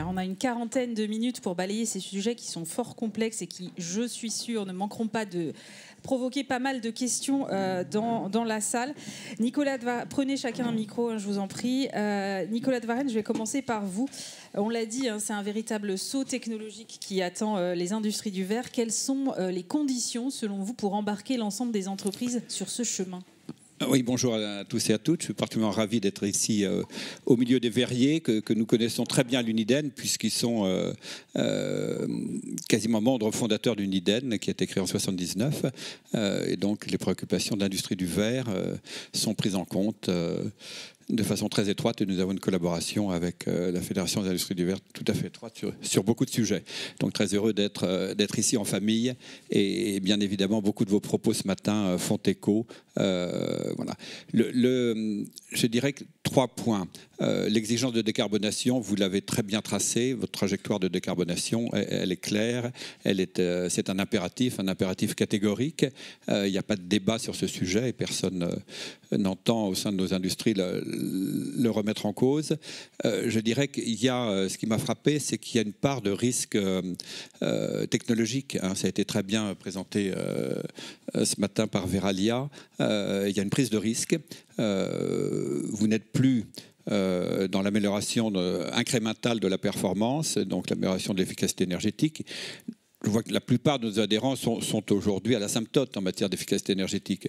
Alors on a une quarantaine de minutes pour balayer ces sujets qui sont fort complexes et qui, je suis sûre, ne manqueront pas de provoquer pas mal de questions dans la salle. Nicolas de Varenne, prenez chacun un micro, hein, je vous en prie. Nicolas de Varenne, je vais commencer par vous. On l'a dit, hein, c'est un véritable saut technologique qui attend les industries du verre. Quelles sont les conditions, selon vous, pour embarquer l'ensemble des entreprises sur ce chemin ? Oui, bonjour à tous et à toutes. Je suis particulièrement ravi d'être ici au milieu des verriers que nous connaissons très bien à l'Uniden, puisqu'ils sont quasiment membres fondateurs d'Uniden, qui a été créé en 1979. Et donc, les préoccupations de l'industrie du verre sont prises en compte de façon très étroite, et nous avons une collaboration avec la Fédération des industries du verre tout à fait étroite sur beaucoup de sujets. Donc très heureux d'être ici en famille, et bien évidemment beaucoup de vos propos ce matin font écho. Voilà. Je dirais que 3 points. L'exigence de décarbonation, vous l'avez très bien tracée, votre trajectoire de décarbonation, elle est claire, c'est un impératif catégorique. Il n'y a pas de débat sur ce sujet et personne n'entend au sein de nos industries le remettre en cause. Je dirais qu'il y a, ce qui m'a frappé, c'est qu'il y a une part de risque technologique. Hein, ça a été très bien présenté ce matin par Veralia. Il y a une prise de risque. Vous n'êtes plus dans l'amélioration incrémentale de la performance, donc l'amélioration de l'efficacité énergétique. Je vois que la plupart de nos adhérents sont aujourd'hui à l'asymptote en matière d'efficacité énergétique.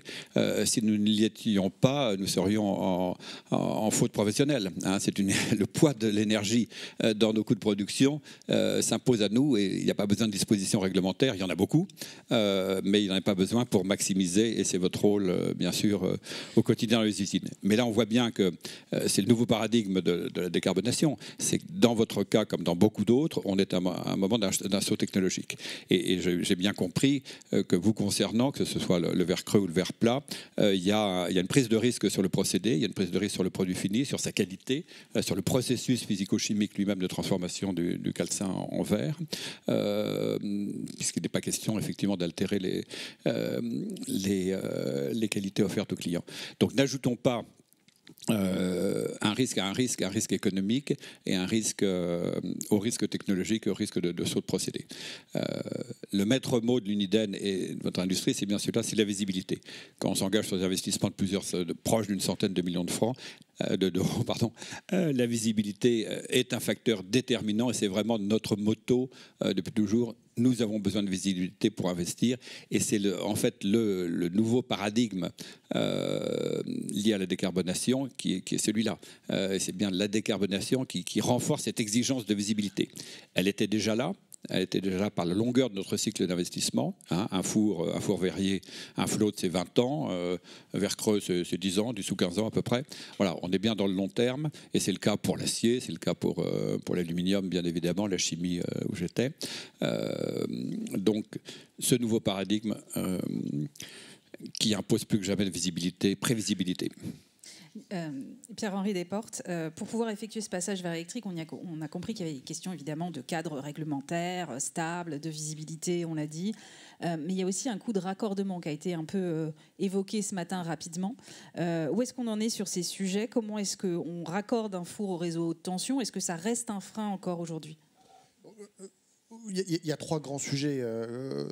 Si nous ne l'y étions pas, nous serions en faute professionnelle. Hein. Le poids de l'énergie dans nos coûts de production s'impose à nous, et il n'y a pas besoin de dispositions réglementaires. Il y en a beaucoup, mais il n'y en a pas besoin pour maximiser, et c'est votre rôle, bien sûr, au quotidien dans les usines. Mais là, on voit bien que c'est le nouveau paradigme de la décarbonation. C'est que dans votre cas, comme dans beaucoup d'autres, on est à un moment d'un saut technologique. Et j'ai bien compris que vous concernant, que ce soit le verre creux ou le verre plat, il y a une prise de risque sur le procédé, il y a une prise de risque sur le produit fini, sur sa qualité, sur le processus physico-chimique lui-même de transformation du calcin en verre, puisqu'il n'est pas question effectivement d'altérer les qualités offertes aux clients. Donc n'ajoutons pas un risque économique et un risque au risque technologique, au risque de saut de procédé. Le maître mot de l'Uniden et de votre industrie, c'est bien sûr là, c'est la visibilité. Quand on s'engage sur des investissements proches d'une centaine de millions de francs, d'euros, la visibilité est un facteur déterminant, et c'est vraiment notre motto depuis toujours. Nous avons besoin de visibilité pour investir, et c'est en fait le nouveau paradigme lié à la décarbonation qui est celui-là. C'est bien la décarbonation qui renforce cette exigence de visibilité. Elle était déjà là. Elle était déjà par la longueur de notre cycle d'investissement. Hein, un four verrier, un float, c'est 20 ans. Un verre creux, c'est 10 ans, 10 ou 15 ans à peu près. Voilà, on est bien dans le long terme. Et c'est le cas pour l'acier, c'est le cas pour l'aluminium, bien évidemment, la chimie où j'étais. Donc, ce nouveau paradigme qui impose plus que jamais de visibilité, prévisibilité. Pierre-Henri Desportes, pour pouvoir effectuer ce passage vers l'électrique, on a compris qu'il y avait des questions évidemment de cadre réglementaire, stable, de visibilité, on l'a dit, mais il y a aussi un coût de raccordement qui a été un peu évoqué ce matin rapidement. Où est-ce qu'on en est sur ces sujets ? Comment est-ce qu'on raccorde un four au réseau haute tension ? Est-ce que ça reste un frein encore aujourd'hui ? Il y a 3 grands sujets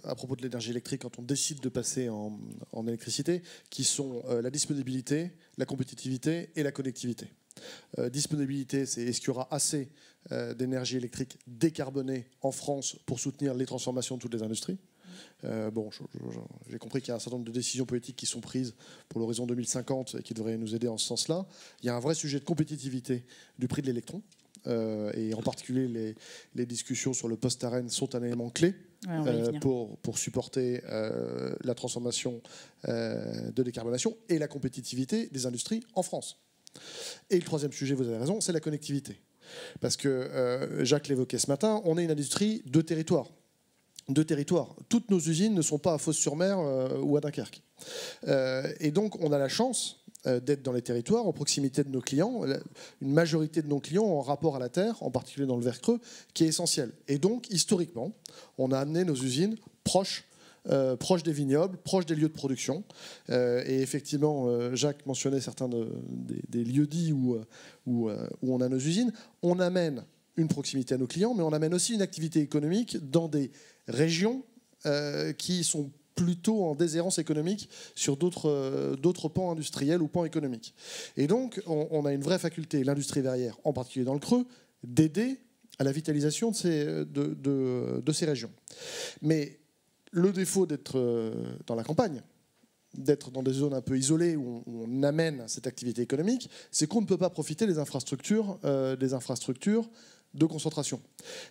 à propos de l'énergie électrique quand on décide de passer en électricité, qui sont la disponibilité, la compétitivité et la connectivité. Disponibilité, c'est est-ce qu'il y aura assez d'énergie électrique décarbonée en France pour soutenir les transformations de toutes les industries. J'ai compris qu'il y a un certain nombre de décisions politiques qui sont prises pour l'horizon 2050 et qui devraient nous aider en ce sens-là. Il y a un vrai sujet de compétitivité du prix de l'électron. Et en particulier les discussions sur le post-ARENH sont un élément clé pour supporter la transformation de décarbonation et la compétitivité des industries en France. Et le 3e sujet, vous avez raison, c'est la connectivité. Parce que Jacques l'évoquait ce matin, on est une industrie de territoire. Toutes nos usines ne sont pas à Fos-sur-Mer ou à Dunkerque. Et donc on a la chance d'être dans les territoires, en proximité de nos clients, une majorité de nos clients en rapport à la terre, en particulier dans le verre creux, qui est essentiel. Et donc, historiquement, on a amené nos usines proches des vignobles, proches des lieux de production. Et effectivement, Jacques mentionnait certains des lieux dits où on a nos usines. On amène une proximité à nos clients, mais on amène aussi une activité économique dans des régions qui sont plutôt en déshérence économique sur d'autres pans industriels ou pans économiques. Et donc, on a une vraie faculté, l'industrie verrière, en particulier dans le Creux, d'aider à la vitalisation de ces régions. Mais le défaut d'être dans la campagne, d'être dans des zones un peu isolées où on amène cette activité économique, c'est qu'on ne peut pas profiter des infrastructures de concentration.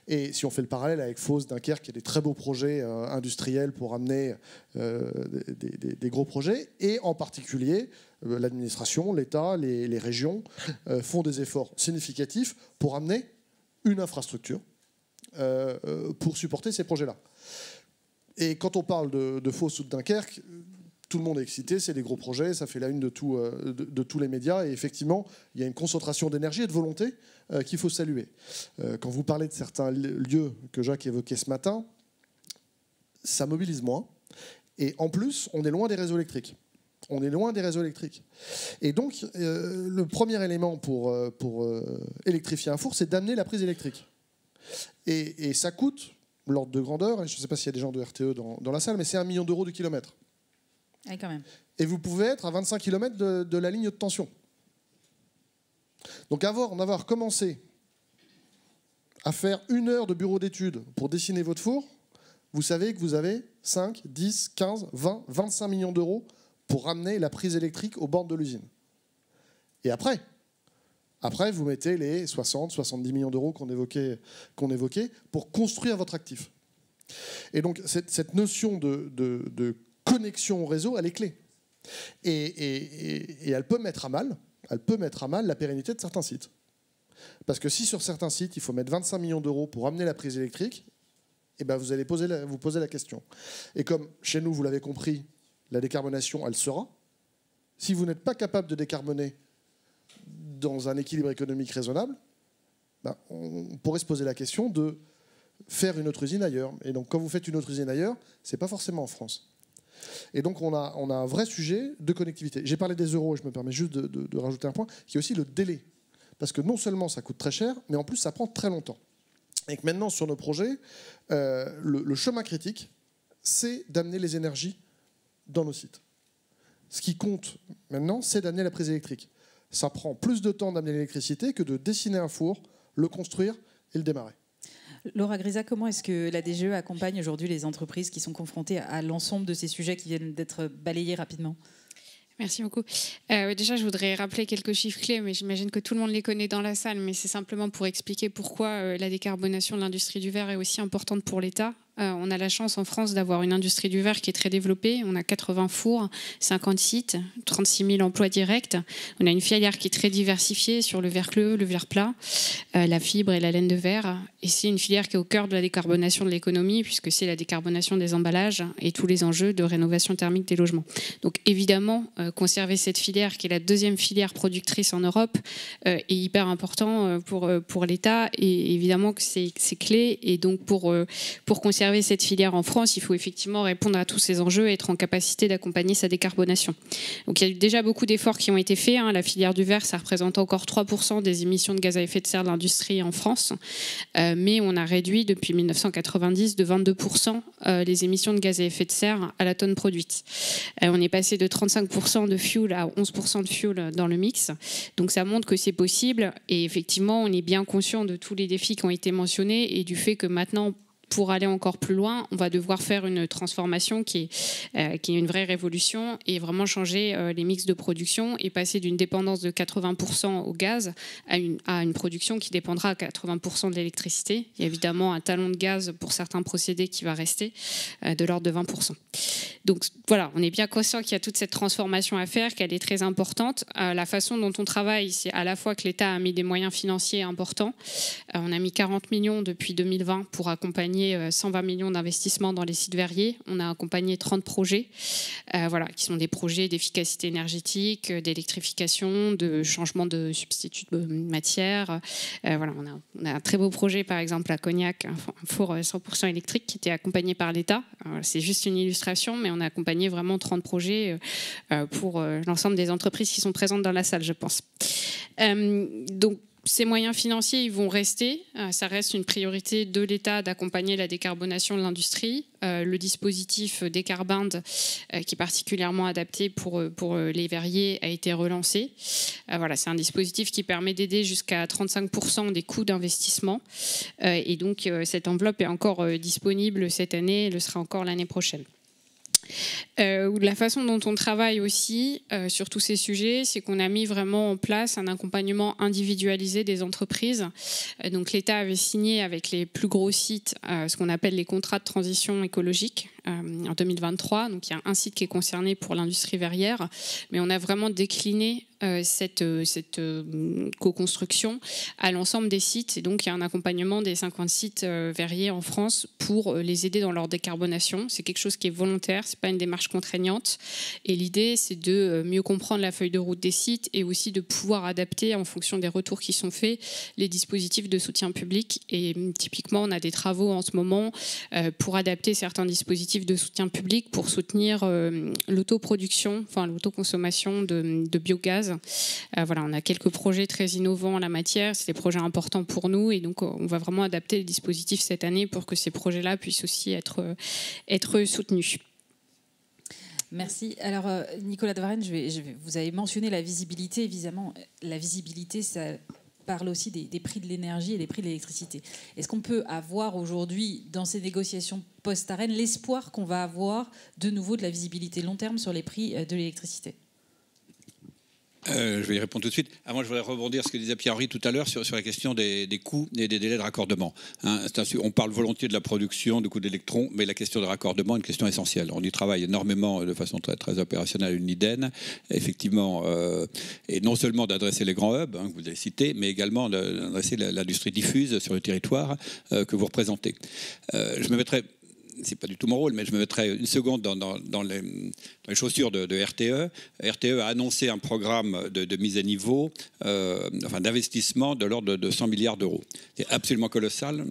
Et si on fait le parallèle avec Fos, Dunkerque, il y a des très beaux projets industriels pour amener des gros projets, et en particulier l'administration, l'État, les régions font des efforts significatifs pour amener une infrastructure pour supporter ces projets-là. Et quand on parle de Fos ou de Dunkerque, tout le monde est excité, c'est des gros projets, ça fait la une de tous les médias, et effectivement, il y a une concentration d'énergie et de volonté qu'il faut saluer. Quand vous parlez de certains lieux que Jacques évoquait ce matin, ça mobilise moins, et en plus, on est loin des réseaux électriques. On est loin des réseaux électriques. Et donc, le premier élément pour électrifier un four, c'est d'amener la prise électrique. Et ça coûte, l'ordre de grandeur, et je ne sais pas s'il y a des gens de RTE dans la salle, mais c'est 1 million d'euros du kilomètre. Ah, quand même. Et vous pouvez être à 25 km de la ligne de tension. Donc en avoir commencé à faire 1 heure de bureau d'études pour dessiner votre four, vous savez que vous avez 5, 10, 15, 20, 25 millions d'euros pour ramener la prise électrique aux bornes de l'usine. Et après, vous mettez les 60, 70 millions d'euros qu'on évoquait pour construire votre actif. Et donc cette notion de connexion au réseau, elle est clé. Et elle peut mettre à mal la pérennité de certains sites. Parce que si sur certains sites, il faut mettre 25 millions d'euros pour amener la prise électrique, eh ben vous allez vous poser la question. Et comme chez nous, vous l'avez compris, la décarbonation, elle sera. Si vous n'êtes pas capable de décarboner dans un équilibre économique raisonnable, ben on pourrait se poser la question de faire une autre usine ailleurs. Et donc quand vous faites une autre usine ailleurs, ce n'est pas forcément en France. Et donc on a un vrai sujet de connectivité. J'ai parlé des euros, et je me permets juste de rajouter un point, qui est aussi le délai. Parce que non seulement ça coûte très cher, mais en plus ça prend très longtemps. Et que maintenant sur nos projets, le chemin critique, c'est d'amener les énergies dans nos sites. Ce qui compte maintenant, c'est d'amener la prise électrique. Ça prend plus de temps d'amener l'électricité que de dessiner un four, le construire et le démarrer. Laura Grisa, comment est-ce que la DGE accompagne aujourd'hui les entreprises qui sont confrontées à l'ensemble de ces sujets qui viennent d'être balayés rapidement ? Merci beaucoup. Déjà, je voudrais rappeler quelques chiffres clés, mais j'imagine que tout le monde les connaît dans la salle, mais c'est simplement pour expliquer pourquoi la décarbonation de l'industrie du verre est aussi importante pour l'État. On a la chance en France d'avoir une industrie du verre qui est très développée. On a 80 fours, 50 sites, 36 000 emplois directs. On a une filière qui est très diversifiée sur le verre clos, le verre plat, la fibre et la laine de verre. Et c'est une filière qui est au cœur de la décarbonation de l'économie, puisque c'est la décarbonation des emballages et tous les enjeux de rénovation thermique des logements. Donc évidemment, conserver cette filière, qui est la deuxième filière productrice en Europe, est hyper important pour l'État. Et évidemment que c'est clé. Et donc pour conserver cette filière en France, il faut effectivement répondre à tous ces enjeux et être en capacité d'accompagner sa décarbonation. Donc il y a eu déjà beaucoup d'efforts qui ont été faits. La filière du verre, ça représente encore 3% des émissions de gaz à effet de serre de l'industrie en France. Mais on a réduit depuis 1990 de 22% les émissions de gaz à effet de serre à la tonne produite. On est passé de 35% de fuel à 11% de fuel dans le mix. Donc ça montre que c'est possible. Et effectivement, on est bien conscient de tous les défis qui ont été mentionnés et du fait que maintenant, pour aller encore plus loin, on va devoir faire une transformation qui est une vraie révolution et vraiment changer les mix de production et passer d'une dépendance de 80% au gaz à une production qui dépendra à 80% de l'électricité. Il y a évidemment un talon de gaz pour certains procédés qui va rester de l'ordre de 20%. Donc voilà, on est bien conscient qu'il y a toute cette transformation à faire, qu'elle est très importante. La façon dont on travaille, c'est à la fois que l'État a mis des moyens financiers importants. On a mis 40 millions depuis 2020 pour accompagner 120 millions d'investissements dans les sites verriers. On a accompagné 30 projets, qui sont des projets d'efficacité énergétique, d'électrification, de changement de substitut de matière. On a un très beau projet, par exemple, à Cognac, un four 100% électrique qui était accompagné par l'État. C'est juste une illustration, mais on a accompagné vraiment 30 projets pour l'ensemble des entreprises qui sont présentes dans la salle, je pense. Donc, ces moyens financiers, ils vont rester. Ça reste une priorité de l'État d'accompagner la décarbonation de l'industrie. Le dispositif Décarbind, qui est particulièrement adapté pour les verriers, a été relancé. Voilà, c'est un dispositif qui permet d'aider jusqu'à 35% des coûts d'investissement. Et donc, cette enveloppe est encore disponible cette année et le sera encore l'année prochaine. La façon dont on travaille aussi sur tous ces sujets, c'est qu'on a mis vraiment en place un accompagnement individualisé des entreprises. Donc l'État avait signé avec les plus gros sites ce qu'on appelle les contrats de transition écologique en 2023. Donc il y a un site qui est concerné pour l'industrie verrière, mais on a vraiment décliné cette co-construction à l'ensemble des sites. Et donc il y a un accompagnement des 50 sites verriers en France pour les aider dans leur décarbonation. C'est quelque chose qui est volontaire, c'est pas une démarche contraignante. Et l'idée, c'est de mieux comprendre la feuille de route des sites et aussi de pouvoir adapter en fonction des retours qui sont faits les dispositifs de soutien public. Et typiquement, on a des travaux en ce moment pour adapter certains dispositifs de soutien public pour soutenir l'autoproduction, enfin l'autoconsommation de biogaz. Voilà, on a quelques projets très innovants en la matière. C'est des projets importants pour nous et donc on va vraiment adapter les dispositifs cette année pour que ces projets-là puissent aussi être soutenus. Merci. Alors, Nicolas de Varenne, vous avez mentionné la visibilité. Évidemment, la visibilité, ça parle aussi des prix de l'énergie et des prix de l'électricité. Est-ce qu'on peut avoir aujourd'hui, dans ces négociations post-ARENH, l'espoir qu'on va avoir de nouveau de la visibilité long terme sur les prix de l'électricité ? Je vais y répondre tout de suite. Avant, je voudrais rebondir sur ce que disait Pierre-Henri tout à l'heure sur la question des coûts et des délais de raccordement. On parle volontiers de la production, du coût d'électrons, mais la question de raccordement est une question essentielle. On y travaille énormément de façon très, très opérationnelle à l'UNIDEN, effectivement, et non seulement d'adresser les grands hubs, que vous avez cités, mais également d'adresser l'industrie diffuse sur le territoire que vous représentez. Je me mettrai... C'est pas du tout mon rôle, mais je me mettrai une seconde dans les chaussures de RTE. RTE a annoncé un programme de mise à niveau, d'investissement de l'ordre de 100 milliards d'euros. C'est absolument colossal,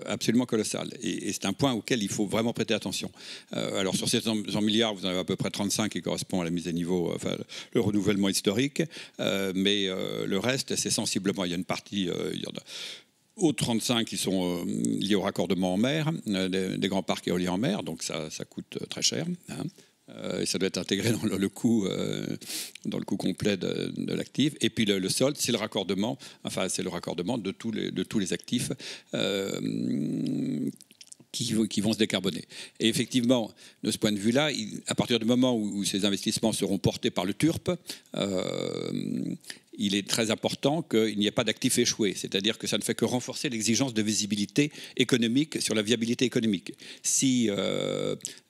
absolument colossal. Et c'est un point auquel il faut vraiment prêter attention. Alors sur ces 100 milliards, vous en avez à peu près 35 qui correspondent à la mise à niveau, le renouvellement historique, mais le reste, c'est sensiblement, il y a une partie, il y en a aux 35 qui sont liés au raccordement en mer, des grands parcs éoliens en mer, donc ça coûte très cher. Et ça doit être intégré dans le coût complet de l'actif. Et puis le solde, c'est le raccordement, de tous les actifs qui vont se décarboner. Et effectivement, de ce point de vue-là, à partir du moment où ces investissements seront portés par le TURP, il est très important qu'il n'y ait pas d'actifs échoués. C'est-à-dire que ça ne fait que renforcer l'exigence de visibilité économique sur la viabilité économique. Si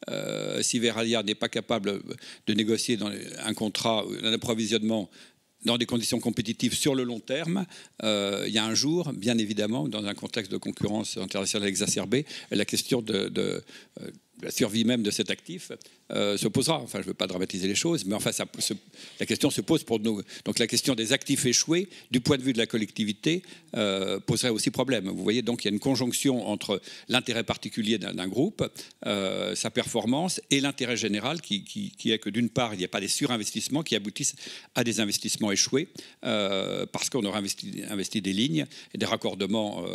Verallia n'est pas capable de négocier un contrat, un approvisionnement dans des conditions compétitives sur le long terme, il y a un jour, bien évidemment, dans un contexte de concurrence internationale exacerbée, la question de la survie même de cet actif se posera. Enfin, je ne veux pas dramatiser les choses, mais enfin, la question se pose pour nous. Donc la question des actifs échoués, du point de vue de la collectivité, poserait aussi problème. Vous voyez, donc il y a une conjonction entre l'intérêt particulier d'un groupe, sa performance, et l'intérêt général qui est que d'une part, il n'y a pas des surinvestissements qui aboutissent à des investissements échoués, parce qu'on aura investi des lignes et des raccordements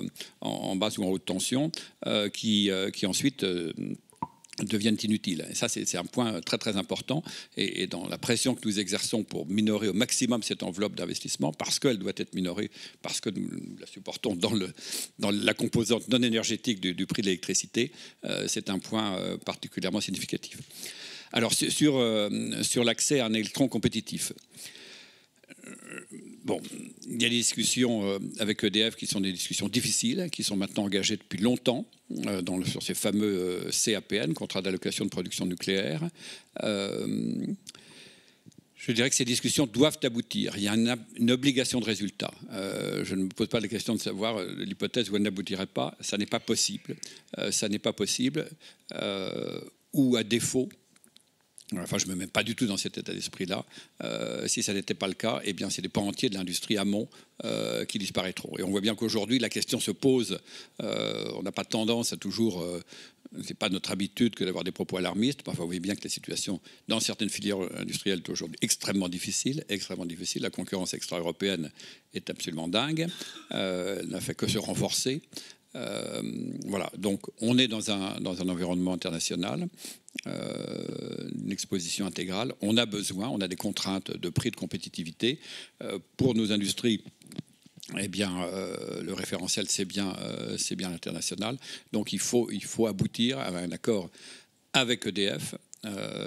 en basse ou en haute tension qui ensuite deviennent inutiles. Et ça, c'est un point très très important. Et dans la pression que nous exerçons pour minorer au maximum cette enveloppe d'investissement, parce qu'elle doit être minorée, parce que nous la supportons dans la composante non énergétique du prix de l'électricité, c'est un point particulièrement significatif. Alors, sur l'accès à un électron compétitif. Bon, il y a des discussions avec EDF qui sont des discussions difficiles, qui sont maintenant engagées depuis longtemps sur ces fameux CAPN, contrats d'allocation de production nucléaire. Je dirais que ces discussions doivent aboutir. Il y a une obligation de résultat. Je ne me pose pas la question de savoir l'hypothèse où elle n'aboutirait pas. Ça n'est pas possible. Ça n'est pas possible. Ou à défaut, Enfin, je ne me mets pas du tout dans cet état d'esprit-là. Si ça n'était pas le cas, eh bien, c'est des pans entiers de l'industrie amont qui disparaîtront. Et on voit bien qu'aujourd'hui, la question se pose. On n'a pas tendance à toujours... c'est pas notre habitude que d'avoir des propos alarmistes. Enfin, vous voyez bien que la situation dans certaines filières industrielles est aujourd'hui extrêmement difficile. La concurrence extra-européenne est absolument dingue. Elle n'a fait que se renforcer. Voilà, donc on est dans un environnement international, une exposition intégrale. On a des contraintes de prix, de compétitivité. Pour nos industries, eh bien, le référentiel, c'est bien l'international. Donc il faut aboutir à un accord avec EDF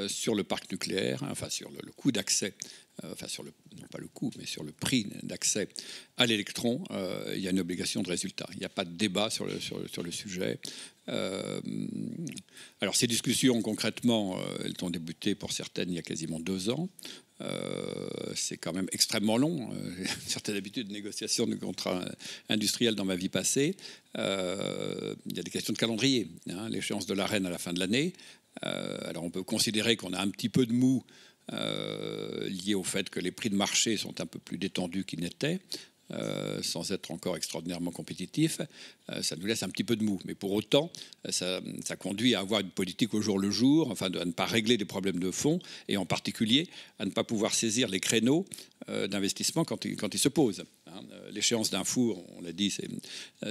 sur le parc nucléaire, enfin sur le coût d'accès. Non pas le coût, mais sur le prix d'accès à l'électron, il y a une obligation de résultat. Il n'y a pas de débat sur le sujet. Alors ces discussions, concrètement, elles ont débuté pour certaines il y a quasiment 2 ans. C'est quand même extrêmement long. Certaines habitudes de négociation de contrats industriels dans ma vie passée. Il y a des questions de calendrier. L'échéance de l'ARENH à la fin de l'année. Alors on peut considérer qu'on a un petit peu de mou lié au fait que les prix de marché sont un peu plus détendus qu'ils n'étaient, sans être encore extraordinairement compétitifs. Ça nous laisse un petit peu de mou. Mais pour autant, ça conduit à avoir une politique au jour le jour, enfin à ne pas régler des problèmes de fond, et en particulier à ne pas pouvoir saisir les créneaux d'investissement quand ils se posent. L'échéance d'un four, on l'a dit,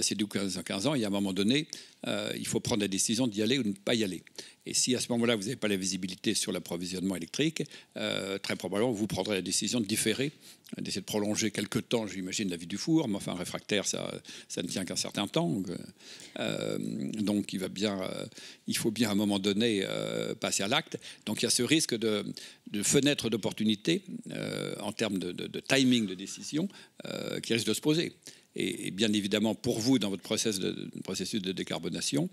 c'est du 15 ans, et à un moment donné, il faut prendre la décision d'y aller ou de ne pas y aller. Et si à ce moment-là, vous n'avez pas la visibilité sur l'approvisionnement électrique, très probablement, vous prendrez la décision de différer, d'essayer de prolonger quelque temps, j'imagine, la vie du four. Mais enfin, un réfractaire, ça ne tient qu'un certain temps. Donc il faut bien à un moment donné passer à l'acte. Donc il y a ce risque de fenêtre d'opportunité en termes de timing de décision qui risque de se poser. Et bien évidemment, pour vous, dans votre processus de décarbonation,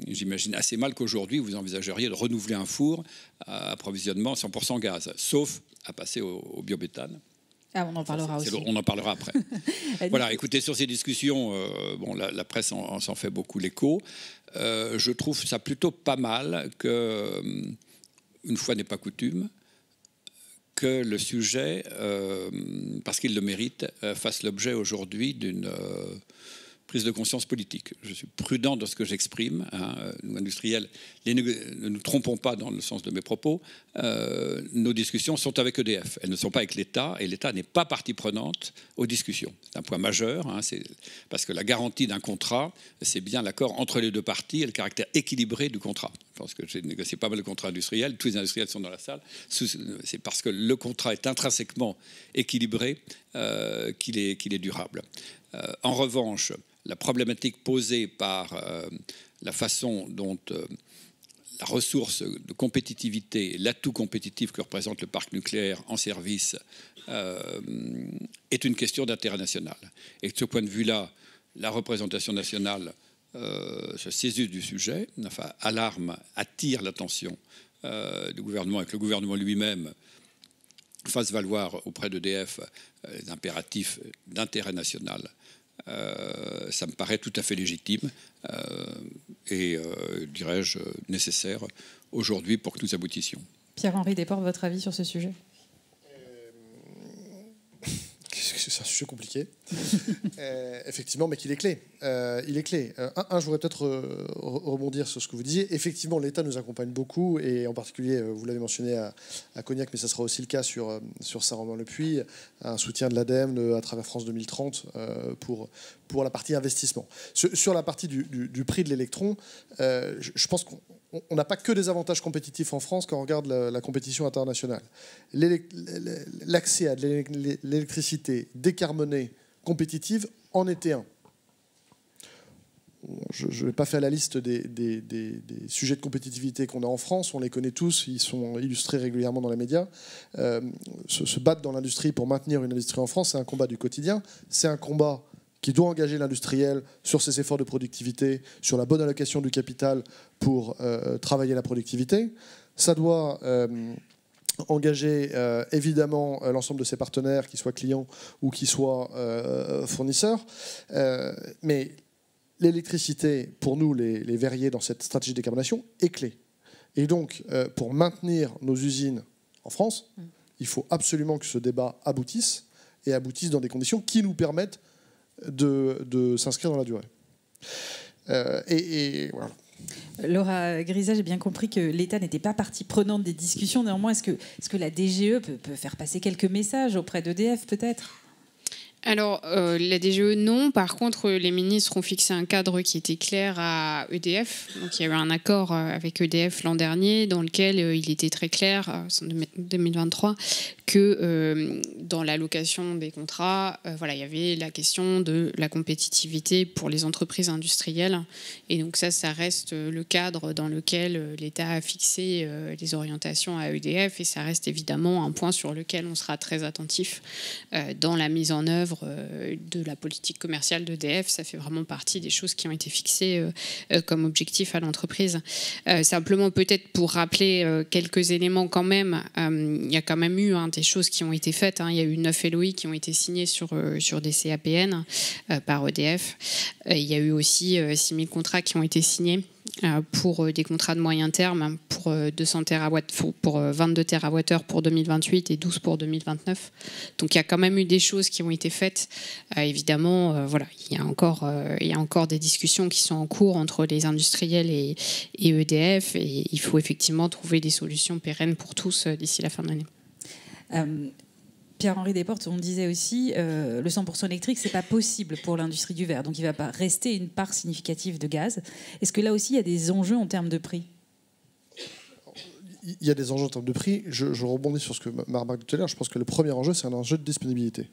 j'imagine assez mal qu'aujourd'hui, vous envisageriez de renouveler un four à approvisionnement 100% gaz, sauf à passer au biométhane. Ah, on en parlera aussi. On en parlera après. Voilà, écoutez, sur ces discussions, la presse s'en fait beaucoup l'écho. Je trouve ça plutôt pas mal que, une fois n'est pas coutume, que le sujet, parce qu'il le mérite, fasse l'objet aujourd'hui d'une prise de conscience politique. Je suis prudent dans ce que j'exprime. Nous, industriels, ne nous trompons pas dans le sens de mes propos. Nos discussions sont avec EDF. Elles ne sont pas avec l'État, et l'État n'est pas partie prenante aux discussions. C'est un point majeur, parce que la garantie d'un contrat, c'est bien l'accord entre les deux parties et le caractère équilibré du contrat. Parce que j'ai négocié pas mal de contrats industriels, tous les industriels sont dans la salle, c'est parce que le contrat est intrinsèquement équilibré qu'il est durable. En revanche, la problématique posée par la façon dont la ressource de compétitivité, l'atout compétitif que représente le parc nucléaire en service est une question d'intérêt national. Et de ce point de vue-là, la représentation nationale se saisit du sujet, enfin alarme, attire l'attention du gouvernement, et que le gouvernement lui-même fasse valoir auprès d'EDF les impératifs d'intérêt national. Ça me paraît tout à fait légitime et, dirais-je, nécessaire aujourd'hui pour que nous aboutissions. Pierre-Henri Desportes, votre avis sur ce sujet ? C'est un sujet compliqué, effectivement, mais qu'il est clé. Il est clé. Je voudrais peut-être rebondir sur ce que vous disiez. Effectivement, l'État nous accompagne beaucoup, et en particulier, vous l'avez mentionné à Cognac, mais ça sera aussi le cas sur Saint-Romain-le-Puy, un soutien de l'ADEME à travers France 2030 pour la partie investissement. Sur la partie du prix de l'électron, je pense qu'on n'a pas que des avantages compétitifs en France quand on regarde la compétition internationale. L'accès à de l'électricité décarbonée, compétitive, en était un. Je ne vais pas faire la liste des sujets de compétitivité qu'on a en France. On les connaît tous, ils sont illustrés régulièrement dans les médias. Se battre dans l'industrie pour maintenir une industrie en France, c'est un combat du quotidien. C'est un combat qui doit engager l'industriel sur ses efforts de productivité, sur la bonne allocation du capital pour travailler la productivité. Ça doit engager évidemment l'ensemble de ses partenaires, qu'ils soient clients ou qu'ils soient fournisseurs. Mais l'électricité, pour nous, les verriers dans cette stratégie de décarbonation, est clé. Et donc, pour maintenir nos usines en France, il faut absolument que ce débat aboutisse, et aboutisse dans des conditions qui nous permettent de s'inscrire dans la durée. Voilà. Laura Grisa, j'ai bien compris que l'État n'était pas partie prenante des discussions. Néanmoins, est-ce que la DGE peut faire passer quelques messages auprès d'EDF, peut-être ? Alors, la DGE, non. Par contre, les ministres ont fixé un cadre qui était clair à EDF. Donc, il y a eu un accord avec EDF l'an dernier dans lequel il était très clair, en 2023, que dans l'allocation des contrats, voilà, il y avait la question de la compétitivité pour les entreprises industrielles. Et donc ça reste le cadre dans lequel l'État a fixé les orientations à EDF. Et ça reste évidemment un point sur lequel on sera très attentif dans la mise en œuvre de la politique commerciale d'EDF. Ça fait vraiment partie des choses qui ont été fixées comme objectif à l'entreprise. Simplement, peut-être pour rappeler quelques éléments quand même, il y a quand même eu des choses qui ont été faites. Il y a eu 9 LOI qui ont été signés sur des CAPN par EDF. Il y a eu aussi 6 000 contrats qui ont été signés pour des contrats de moyen terme pour 22 TWh pour 2028 et 12 pour 2029. Donc il y a quand même eu des choses qui ont été faites. Évidemment, voilà, il y a encore des discussions qui sont en cours entre les industriels et EDF, et il faut effectivement trouver des solutions pérennes pour tous d'ici la fin de l'année. Pierre-Henri Desportes, on disait aussi le 100% électrique, c'est pas possible pour l'industrie du verre, donc il va pas rester une part significative de gaz. Est-ce que là aussi il y a des enjeux en termes de prix ? Il y a des enjeux en termes de prix. Je rebondis sur ce que ma remarque tout à l'heure. Je pense que le premier enjeu, c'est un enjeu de disponibilité.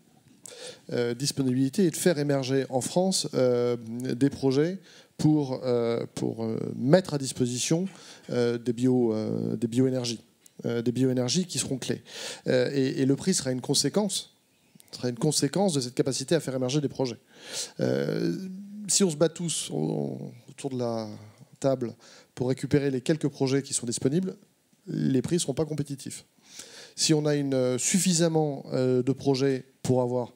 Disponibilité et de faire émerger en France des projets pour mettre à disposition des bioénergies. Des bioénergies qui seront clés. Et le prix sera une conséquence de cette capacité à faire émerger des projets. Si on se bat tous autour de la table pour récupérer les quelques projets qui sont disponibles, les prix ne seront pas compétitifs. Si on a suffisamment de projets pour avoir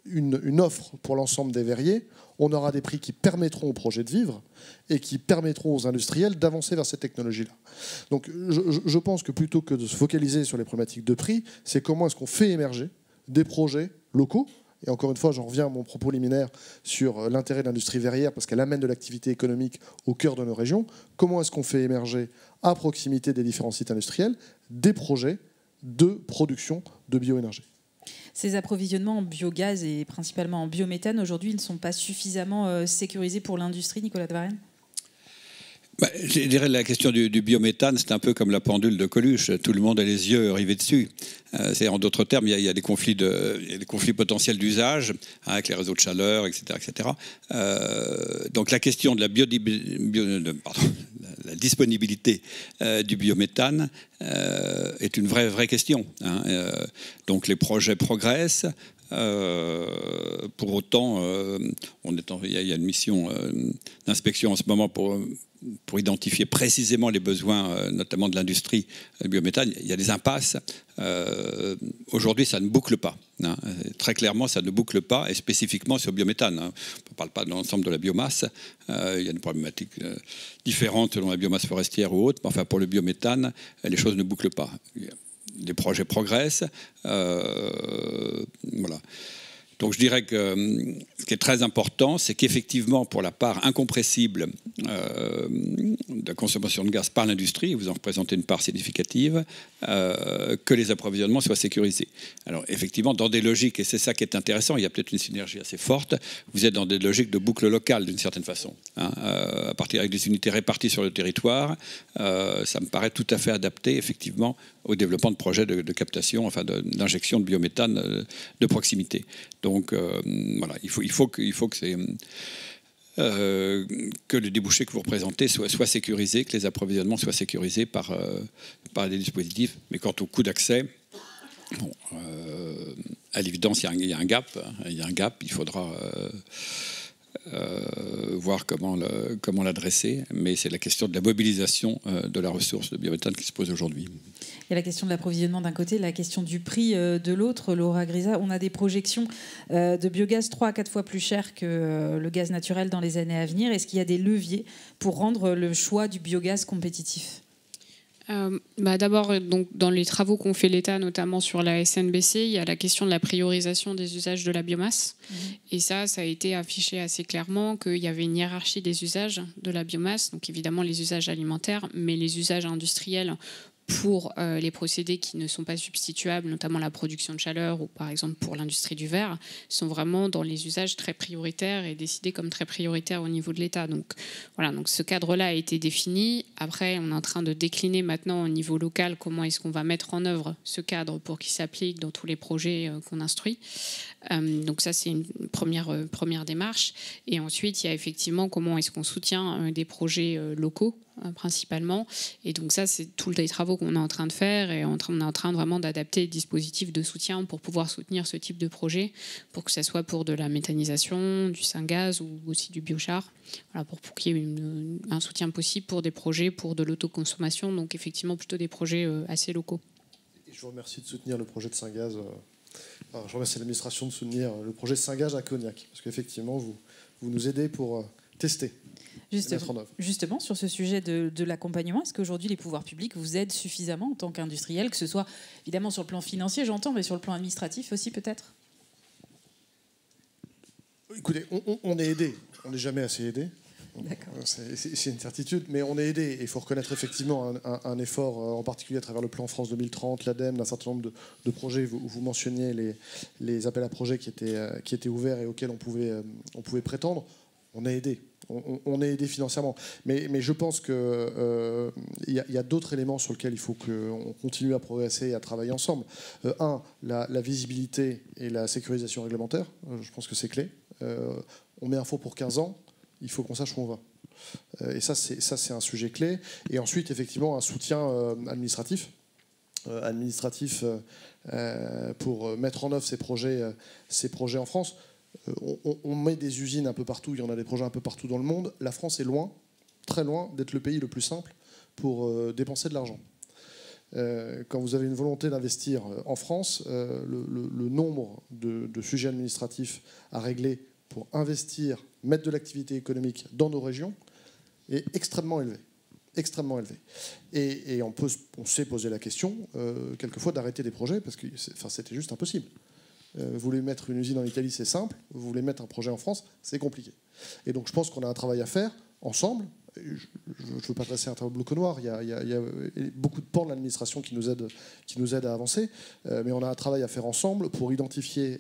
une offre pour l'ensemble des verriers, on aura des prix qui permettront aux projets de vivre et qui permettront aux industriels d'avancer vers cette technologie-là. Donc je pense que plutôt que de se focaliser sur les problématiques de prix, c'est comment est-ce qu'on fait émerger des projets locaux. Et encore une fois, j'en reviens à mon propos liminaire sur l'intérêt de l'industrie verrière parce qu'elle amène de l'activité économique au cœur de nos régions. Comment est-ce qu'on fait émerger à proximité des différents sites industriels des projets de production de bioénergie ? Ces approvisionnements en biogaz et principalement en biométhane, aujourd'hui, ils ne sont pas suffisamment sécurisés pour l'industrie, Nicolas de Varenne ? Je dirais la question du biométhane, c'est un peu comme la pendule de Coluche. Tout le monde a les yeux rivés dessus. En d'autres termes, il y a des conflits potentiels d'usage avec les réseaux de chaleur, etc. etc. Donc la question de la disponibilité du biométhane est une vraie question. Donc les projets progressent. Pour autant, il y a une mission d'inspection en ce moment pour identifier précisément les besoins, notamment de l'industrie du biométhane. Il y a des impasses. Aujourd'hui, ça ne boucle pas. Très clairement, ça ne boucle pas, et spécifiquement sur le biométhane. On ne parle pas de l'ensemble de la biomasse. Il y a des problématiques différentes selon la biomasse forestière ou autre. Mais enfin, pour le biométhane, les choses ne bouclent pas. Les projets progressent. Voilà. Donc je dirais que ce qui est très important, c'est qu'effectivement, pour la part incompressible de la consommation de gaz par l'industrie, vous en représentez une part significative, que les approvisionnements soient sécurisés. Alors effectivement, dans des logiques, et c'est ça qui est intéressant, il y a peut-être une synergie assez forte, vous êtes dans des logiques de boucle locale d'une certaine façon. À partir avec des unités réparties sur le territoire, ça me paraît tout à fait adapté effectivement au développement de projets de captation, enfin d'injection de biométhane de proximité. Donc voilà, il faut que le débouché que vous représentez soit sécurisé, que les approvisionnements soient sécurisés par des dispositifs. Mais quant au coût d'accès, à l'évidence, il y a un gap. Il faudra voir comment l'adresser. Mais c'est la question de la mobilisation de la ressource de biométhane qui se pose aujourd'hui. Il y a la question de l'approvisionnement d'un côté, la question du prix de l'autre. Laura Grisa, on a des projections de biogaz 3 à 4 fois plus cher que le gaz naturel dans les années à venir. Est-ce qu'il y a des leviers pour rendre le choix du biogaz compétitif ? D'abord, donc, dans les travaux qu'ont fait l'État, notamment sur la SNBC, il y a la question de la priorisation des usages de la biomasse. Et ça a été affiché assez clairement qu'il y avait une hiérarchie des usages de la biomasse. Donc évidemment les usages alimentaires, mais les usages industriels pour les procédés qui ne sont pas substituables, notamment la production de chaleur ou par exemple pour l'industrie du verre, sont vraiment dans les usages très prioritaires et décidés comme très prioritaires au niveau de l'État. Donc voilà, donc ce cadre-là a été défini. Après, on est en train de décliner maintenant au niveau local comment est-ce qu'on va mettre en œuvre ce cadre pour qu'il s'applique dans tous les projets qu'on instruit. Donc ça, c'est une première démarche. Et ensuite, il y a effectivement comment est-ce qu'on soutient des projets locaux principalement. Et donc ça, c'est tous les travaux qu'on est en train de faire et on est en train vraiment d'adapter les dispositifs de soutien pour pouvoir soutenir ce type de projet, pour que ce soit pour de la méthanisation, du syngaz ou aussi du biochar, voilà, pour qu'il y ait un soutien possible pour des projets pour de l'autoconsommation, donc effectivement plutôt des projets assez locaux. Et je vous remercie de soutenir le projet de syngaz. Je remercie l'administration de soutenir le projet Syngaz à Cognac, parce qu'effectivement, vous nous aidez pour tester. Justement, sur ce sujet de l'accompagnement, est-ce qu'aujourd'hui les pouvoirs publics vous aident suffisamment en tant qu'industriel, que ce soit évidemment sur le plan financier, j'entends, mais sur le plan administratif aussi peut-être? Écoutez, on est aidé, on n'est jamais assez aidé. C'est une certitude, mais on est aidé. Il faut reconnaître effectivement un effort, en particulier à travers le plan France 2030, l'ADEME, d'un certain nombre de projets. Vous mentionniez les appels à projets qui étaient ouverts et auxquels on pouvait prétendre. On est aidé. On est aidé financièrement. Mais je pense qu'il y a d'autres éléments sur lesquels il faut qu'on continue à progresser et à travailler ensemble. La visibilité et la sécurisation réglementaire. Je pense que c'est clé. On met un fonds pour 15 ans. Il faut qu'on sache où on va. Et ça, c'est un sujet clé. Et ensuite, effectivement, un soutien administratif. Pour mettre en œuvre ces projets en France. On met des usines un peu partout, il y en a des projets un peu partout dans le monde. La France est loin, très loin, d'être le pays le plus simple pour dépenser de l'argent. Quand vous avez une volonté d'investir en France, le nombre de sujets administratifs à régler pour investir, mettre de l'activité économique dans nos régions est extrêmement élevé. Extrêmement élevé. Et on s'est posé la question, quelquefois, d'arrêter des projets, parce que c'était juste impossible. Vous voulez mettre une usine en Italie, c'est simple. Vous voulez mettre un projet en France, c'est compliqué. Et donc je pense qu'on a un travail à faire ensemble. Je ne veux pas dresser un tableau noir. Il y a beaucoup de pans de l'administration qui nous aident à avancer. Mais on a un travail à faire ensemble pour anticiper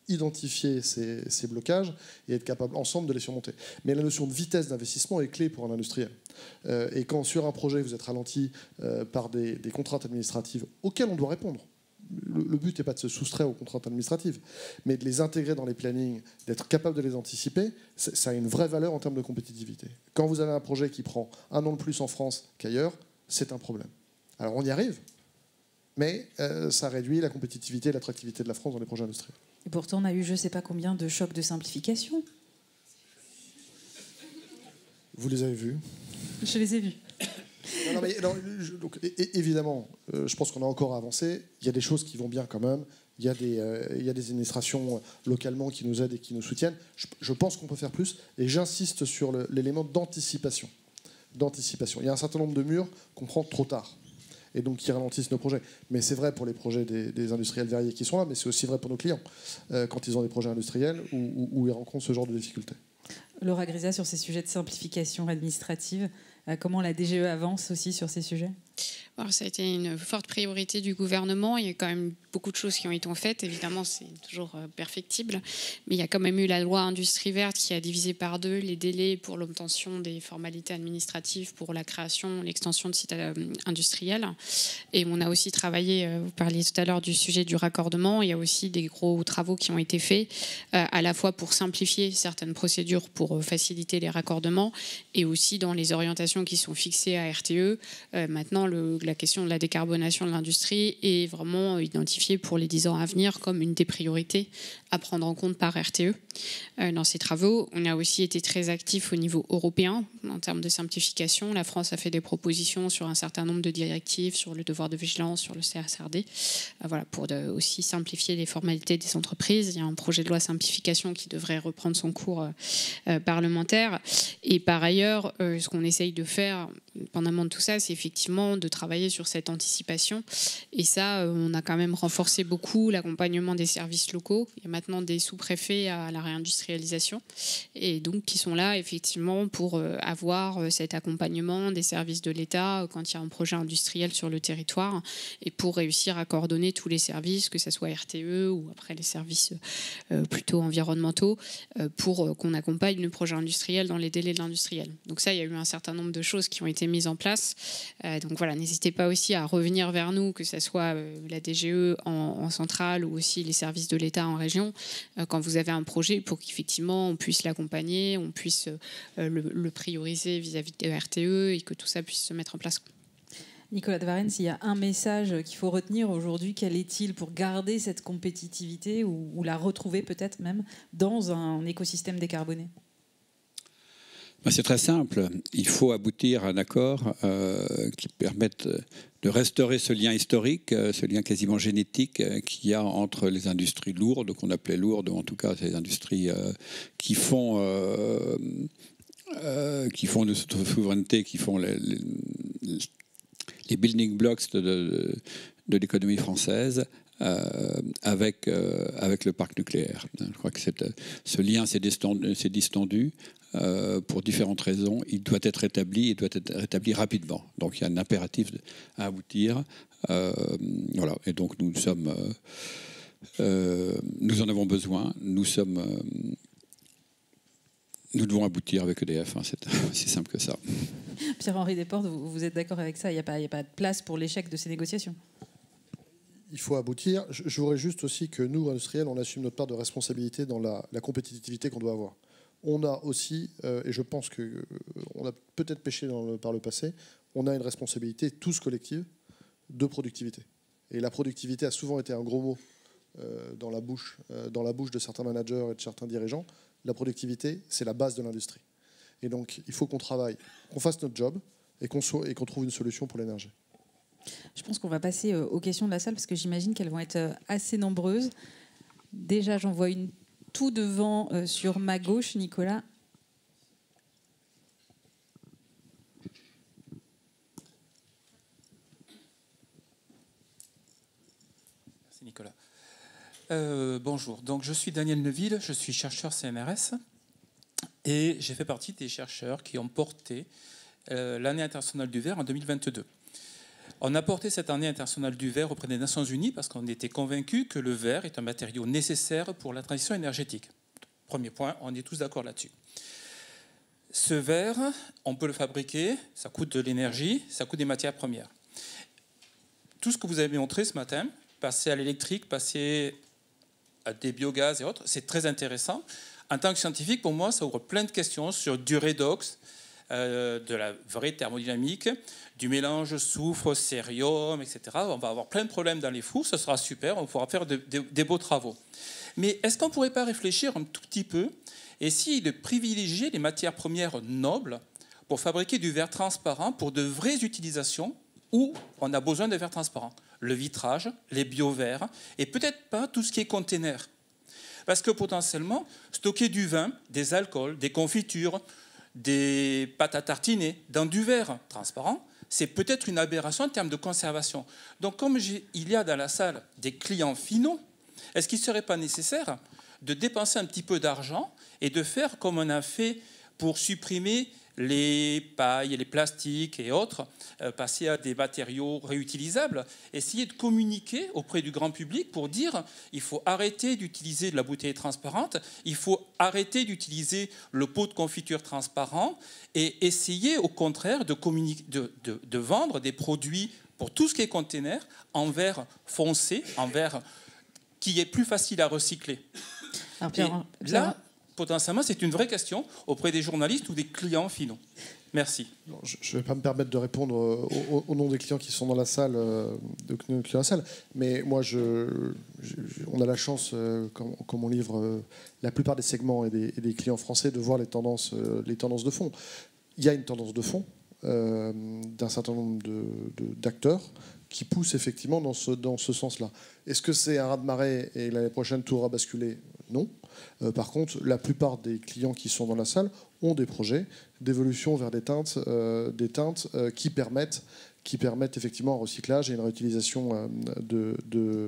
ces blocages et être capable ensemble de les surmonter. Mais la notion de vitesse d'investissement est clé pour un industriel. Et quand sur un projet vous êtes ralenti par des contraintes administratives auxquelles on doit répondre, le but n'est pas de se soustraire aux contraintes administratives, mais de les intégrer dans les plannings, d'être capable de les anticiper, ça a une vraie valeur en termes de compétitivité. Quand vous avez un projet qui prend un an de plus en France qu'ailleurs, c'est un problème. Alors on y arrive, mais ça réduit la compétitivité et l'attractivité de la France dans les projets industriels. Et pourtant, on a eu je ne sais pas combien de chocs de simplification. Vous les avez vus? Je les ai vus. Donc, évidemment, je pense qu'on a encore à avancer. Il y a des choses qui vont bien quand même. Il y a des administrations localement qui nous aident et qui nous soutiennent. Je pense qu'on peut faire plus. Et j'insiste sur l'élément d'anticipation. Il y a un certain nombre de murs qu'on prend trop tard. Et donc qui ralentissent nos projets. Mais c'est vrai pour les projets des industriels verriers qui sont là, mais c'est aussi vrai pour nos clients, quand ils ont des projets industriels où ils rencontrent ce genre de difficultés. Laura Grisa, sur ces sujets de simplification administrative, comment la DGE avance aussi sur ces sujets? Alors, ça a été une forte priorité du gouvernement. Il y a quand même beaucoup de choses qui ont été faites. Évidemment, c'est toujours perfectible. Mais il y a quand même eu la loi Industrie verte qui a divisé par deux les délais pour l'obtention des formalités administratives pour la création, l'extension de sites industriels. Et on a aussi travaillé, vous parliez tout à l'heure du sujet du raccordement. Il y a aussi des gros travaux qui ont été faits, à la fois pour simplifier certaines procédures, pour faciliter les raccordements, et aussi dans les orientations qui sont fixées à RTE. Maintenant, la question de la décarbonation de l'industrie est vraiment identifiée pour les 10 ans à venir comme une des priorités à prendre en compte par RTE. Dans ces travaux, on a aussi été très actifs au niveau européen en termes de simplification. La France a fait des propositions sur un certain nombre de directives, sur le devoir de vigilance, sur le CSRD, voilà, pour aussi simplifier les formalités des entreprises. Il y a un projet de loi simplification qui devrait reprendre son cours parlementaire. Et par ailleurs, ce qu'on essaye de faire, pendamment de tout ça, c'est effectivement de travailler sur cette anticipation. Et ça, on a quand même renforcé beaucoup l'accompagnement des services locaux. Il y a maintenant des sous-préfets à la réindustrialisation, et donc qui sont là effectivement pour avoir cet accompagnement des services de l'État quand il y a un projet industriel sur le territoire, et pour réussir à coordonner tous les services, que ce soit RTE ou après les services plutôt environnementaux, pour qu'on accompagne le projet industriel dans les délais de l'industriel. Donc ça, il y a eu un certain nombre de choses qui ont été mises en place. Donc voilà, n'hésitez pas aussi à revenir vers nous, que ce soit la DGE en centrale ou aussi les services de l'État en région, quand vous avez un projet, pour qu'effectivement on puisse l'accompagner, on puisse le prioriser vis-à-vis de RTE et que tout ça puisse se mettre en place. Nicolas de Varenne, s'il y a un message qu'il faut retenir aujourd'hui, quel est-il pour garder cette compétitivité ou la retrouver peut-être même dans un écosystème décarboné ? C'est très simple. Il faut aboutir à un accord qui permette de restaurer ce lien historique, ce lien quasiment génétique qu'il y a entre les industries lourdes, qu'on appelait lourdes, ou en tout cas ces industries qui font notre souveraineté, qui font les building blocks de l'économie française, avec le parc nucléaire. Je crois que ce lien s'est distendu pour différentes raisons. Il doit être rétabli rapidement. Donc il y a un impératif à aboutir. Voilà. Et donc nous en avons besoin. Nous devons aboutir avec EDF. C'est aussi simple que ça. Pierre-Henri Desportes, vous êtes d'accord avec ça ? Il n'y a pas de place pour l'échec de ces négociations ? Il faut aboutir. Je voudrais juste aussi que nous, industriels, on assume notre part de responsabilité dans la compétitivité qu'on doit avoir. On a aussi, et je pense qu'on a peut-être péché par le passé, on a une responsabilité tous collective de productivité. Et la productivité a souvent été un gros mot dans la bouche de certains managers et de certains dirigeants. La productivité, c'est la base de l'industrie. Et donc, il faut qu'on travaille, qu'on fasse notre job et qu'on trouve une solution pour l'énergie. Je pense qu'on va passer aux questions de la salle parce que j'imagine qu'elles vont être assez nombreuses. Déjà, j'en vois une tout devant sur ma gauche, Nicolas. Merci Nicolas. Bonjour, donc je suis Daniel Neuville, je suis chercheur CNRS et j'ai fait partie des chercheurs qui ont porté l'année internationale du verre en 2022. On a porté cette année internationale du verre auprès des Nations Unies parce qu'on était convaincus que le verre est un matériau nécessaire pour la transition énergétique. Premier point, on est tous d'accord là-dessus. Ce verre, on peut le fabriquer, ça coûte de l'énergie, ça coûte des matières premières. Tout ce que vous avez montré ce matin, passer à l'électrique, passer à des biogaz et autres, c'est très intéressant. En tant que scientifique, pour moi, ça ouvre plein de questions sur du redox, de la vraie thermodynamique, du mélange soufre, cérium, etc. On va avoir plein de problèmes dans les fours, ce sera super, on pourra faire des beaux travaux. Mais est-ce qu'on ne pourrait pas réfléchir un tout petit peu et essayer de privilégier les matières premières nobles pour fabriquer du verre transparent pour de vraies utilisations où on a besoin de verre transparent? Le vitrage, les bioverres, et peut-être pas tout ce qui est container. Parce que potentiellement, stocker du vin, des alcools, des confitures, des pâtes à tartiner dans du verre transparent, c'est peut-être une aberration en termes de conservation. Donc comme il y a dans la salle des clients finaux, est-ce qu'il ne serait pas nécessaire de dépenser un petit peu d'argent et de faire comme on a fait pour supprimer les pailles, les plastiques et autres, passer à des matériaux réutilisables, essayer de communiquer auprès du grand public pour dire il faut arrêter d'utiliser de la bouteille transparente, il faut arrêter d'utiliser le pot de confiture transparent et essayer au contraire de vendre des produits pour tout ce qui est container en verre foncé, en verre qui est plus facile à recycler. Alors, Pierre, là, potentiellement, c'est une vraie question auprès des journalistes ou des clients finaux. Merci. Je ne vais pas me permettre de répondre au nom des clients qui sont dans la salle, mais moi, on a la chance, comme on livre la plupart des segments et des clients français, de voir les tendances de fond. Il y a une tendance de fond d'un certain nombre d'acteurs qui poussent effectivement dans ce sens-là. Est-ce que c'est un raz-de-marée et l'année prochaine tout aura basculé? Non. Par contre, la plupart des clients qui sont dans la salle ont des projets d'évolution vers des teintes qui permettent effectivement un recyclage et une réutilisation de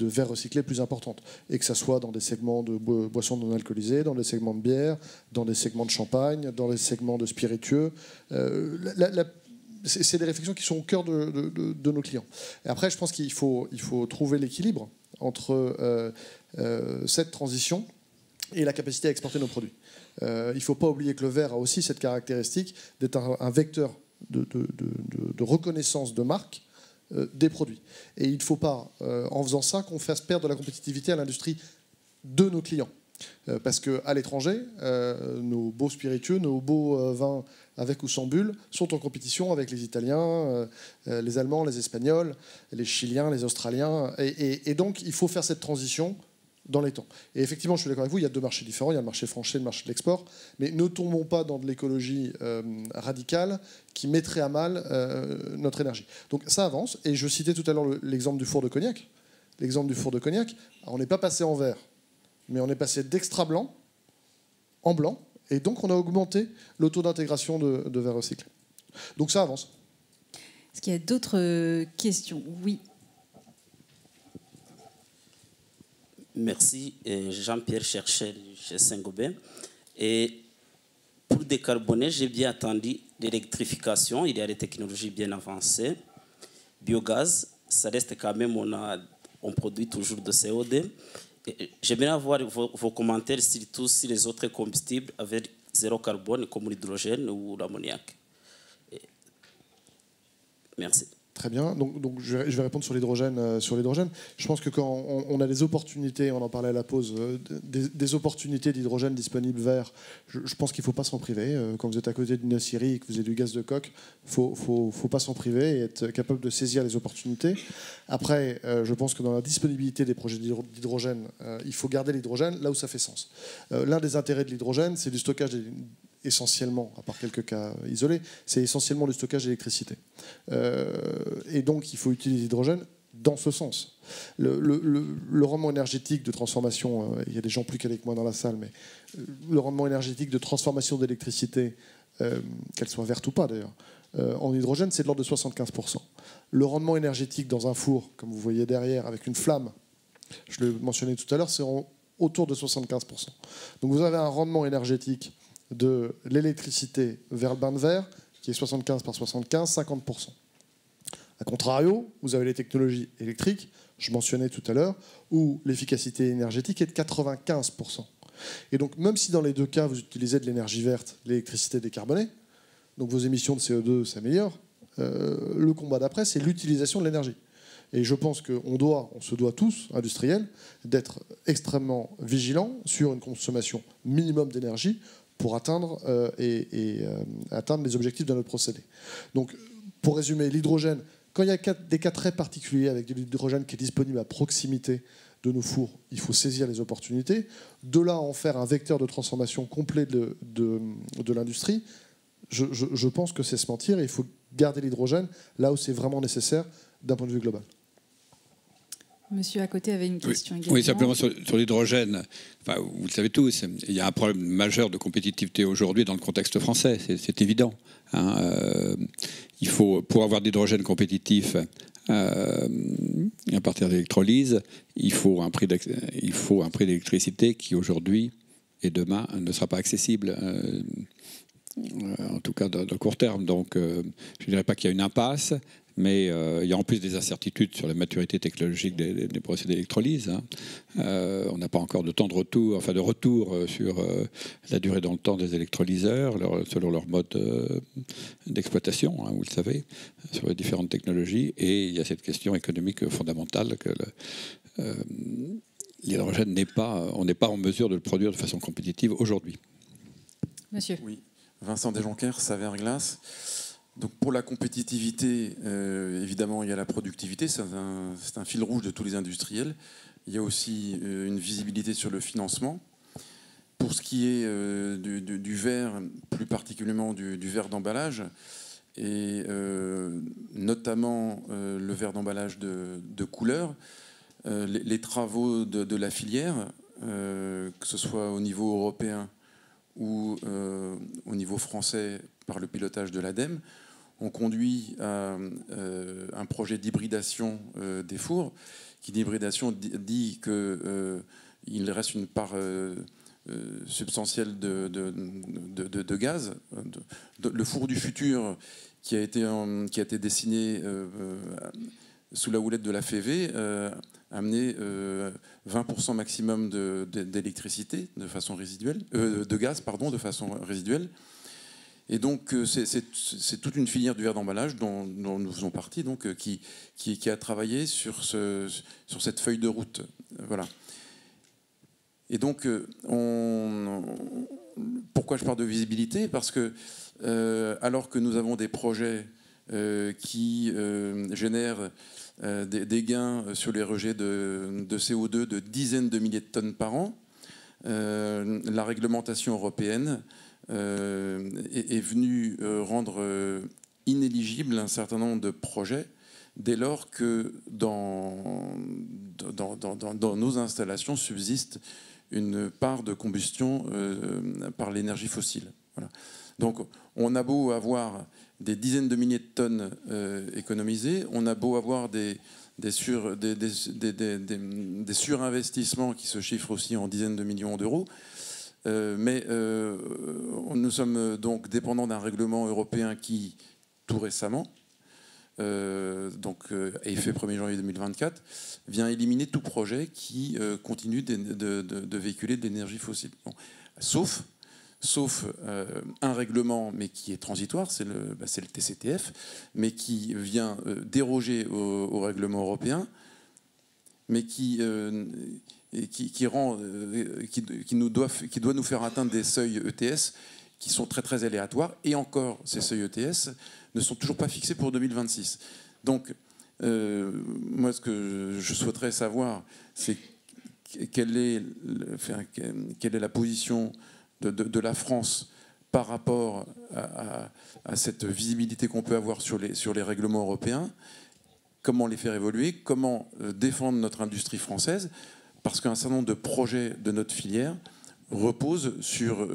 verres recyclés plus importante. Et que ça soit dans des segments de boissons non alcoolisées, dans des segments de bière, dans des segments de champagne, dans des segments de spiritueux. C'est des réflexions qui sont au cœur de nos clients. Et après, je pense qu'il faut trouver l'équilibre entre cette transition et la capacité à exporter nos produits. Il ne faut pas oublier que le verre a aussi cette caractéristique d'être un vecteur de reconnaissance de marque des produits. Et il ne faut pas, en faisant ça, qu'on fasse perdre de la compétitivité à l'industrie de nos clients. Parce qu'à l'étranger, nos beaux spiritueux, nos beaux vins avec ou sans bulles sont en compétition avec les Italiens, les Allemands, les Espagnols, les Chiliens, les Australiens. Et donc, il faut faire cette transition dans les temps. Et effectivement, je suis d'accord avec vous, il y a deux marchés différents. Il y a le marché français et le marché de l'export. Mais ne tombons pas dans de l'écologie radicale qui mettrait à mal notre énergie. Donc ça avance. Et je citais tout à l'heure l'exemple du four de Cognac. L'exemple du four de Cognac, on n'est pas passé en verre, mais on est passé d'extra blanc en blanc. Et donc, on a augmenté le taux d'intégration de verre recyclé. Donc ça avance. Est-ce qu'il y a d'autres questions? Oui. Merci. Jean-Pierre Cherchel chez Saint-Gobain. Et pour décarboner, j'ai bien entendu l'électrification. Il y a des technologies bien avancées. Biogaz, ça reste quand même, on produit toujours de CO2. J'aimerais avoir vos commentaires surtout sur les autres combustibles avec zéro carbone comme l'hydrogène ou l'ammoniac. Merci. Très bien. Donc je vais répondre sur l'hydrogène. Je pense que quand on a des opportunités, on en parlait à la pause, des opportunités d'hydrogène disponibles verts, je pense qu'il ne faut pas s'en priver. Quand vous êtes à côté d'une scierie et que vous avez du gaz de coque, il faut pas s'en priver et être capable de saisir les opportunités. Après, je pense que dans la disponibilité des projets d'hydrogène, il faut garder l'hydrogène là où ça fait sens. L'un des intérêts de l'hydrogène, c'est du stockage essentiellement, à part quelques cas isolés, c'est essentiellement le stockage d'électricité. Et donc, il faut utiliser l'hydrogène dans ce sens. Le rendement énergétique de transformation, il y a des gens plus calés que moi dans la salle, mais le rendement énergétique de transformation d'électricité, qu'elle soit verte ou pas d'ailleurs, en hydrogène, c'est de l'ordre de 75%. Le rendement énergétique dans un four, comme vous voyez derrière, avec une flamme, je le mentionnais tout à l'heure, c'est autour de 75%. Donc vous avez un rendement énergétique de l'électricité vers le bain de verre, qui est 75 par 75, 50%. A contrario, vous avez les technologies électriques, je mentionnais tout à l'heure, où l'efficacité énergétique est de 95%. Et donc, même si dans les deux cas, vous utilisez de l'énergie verte, l'électricité décarbonée, donc vos émissions de CO2 s'améliorent, le combat d'après, c'est l'utilisation de l'énergie. Et je pense qu'on se doit tous, industriels, d'être extrêmement vigilants sur une consommation minimum d'énergie pour atteindre les objectifs de notre procédé. Donc, pour résumer, l'hydrogène, quand il y a des cas très particuliers avec de l'hydrogène qui est disponible à proximité de nos fours, il faut saisir les opportunités. De là à en faire un vecteur de transformation complet de l'industrie, je pense que c'est se mentir et il faut garder l'hydrogène là où c'est vraiment nécessaire d'un point de vue global. Monsieur à côté avait une question également. Oui, simplement sur l'hydrogène. Enfin, vous le savez tous, il y a un problème majeur de compétitivité aujourd'hui dans le contexte français, c'est évident. Il faut, pour avoir de l'hydrogène compétitif à partir d'électrolyse, il faut un prix d'électricité qui aujourd'hui et demain ne sera pas accessible, en tout cas dans le court terme. Donc je ne dirais pas qu'il y a une impasse, mais il y a en plus des incertitudes sur la maturité technologique des procédés d'électrolyse. On n'a pas encore de temps de retour, sur la durée dans le temps des électrolyseurs, selon leur mode d'exploitation, vous le savez, sur les différentes technologies. Et il y a cette question économique fondamentale que l'hydrogène on n'est pas en mesure de le produire de façon compétitive aujourd'hui. Monsieur. Oui. Vincent Desjonquers, Saverglass. Donc pour la compétitivité, évidemment, il y a la productivité, c'est un fil rouge de tous les industriels. Il y a aussi une visibilité sur le financement. Pour ce qui est du verre, plus particulièrement du verre d'emballage, et notamment le verre d'emballage de couleur, les travaux de la filière, que ce soit au niveau européen ou au niveau français par le pilotage de l'ADEME, ont conduit à un projet d'hybridation des fours, qui d'hybridation dit qu'il reste une part substantielle de gaz. Le four du futur qui a été dessiné sous la houlette de la FEV a amené 20% maximum d'électricité de façon résiduelle, de gaz pardon, de façon résiduelle. Et donc c'est toute une filière du verre d'emballage dont nous faisons partie, donc qui a travaillé sur cette feuille de route. Voilà. Et donc, pourquoi je parle de visibilité? Parce que, alors que nous avons des projets qui génèrent des gains sur les rejets de CO2 de dizaines de milliers de tonnes par an, la réglementation européenne est venue rendre inéligible un certain nombre de projets dès lors que dans nos installations subsiste une part de combustion par l'énergie fossile. Voilà. Donc on a beau avoir des dizaines de milliers de tonnes économisées, on a beau avoir des surinvestissements qui se chiffrent aussi en dizaines de millions d'euros, mais nous sommes donc dépendants d'un règlement européen qui, tout récemment, et fait 1er janvier 2024, vient éliminer tout projet qui continue de véhiculer de l'énergie fossile. Bon. Sauf un règlement, mais qui est transitoire, c'est le TCTF, mais qui vient déroger au règlement européen, mais qui doit nous faire atteindre des seuils ETS qui sont très très aléatoires, et encore ces seuils ETS ne sont toujours pas fixés pour 2026. Donc moi ce que je souhaiterais savoir, c'est quelle est la position de la France par rapport à cette visibilité qu'on peut avoir sur les règlements européens, comment les faire évoluer, comment défendre notre industrie française, parce qu'un certain nombre de projets de notre filière repose sur